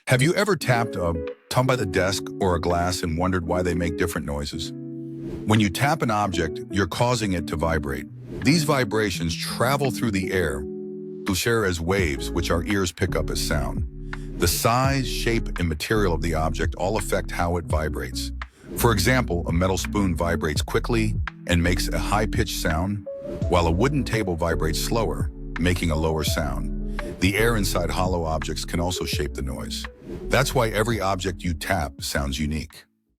Have you ever tapped a tongue by the desk or a glass and wondered why they make different noises? When you tap an object, you're causing it to vibrate. These vibrations travel through the air to share as waves, which our ears pick up as sound. The size, shape, and material of the object all affect how it vibrates. For example, a metal spoon vibrates quickly and makes a high-pitched sound, while a wooden table vibrates slower, making a lower sound. The air inside hollow objects can also shape the noise. That's why every object you tap sounds unique.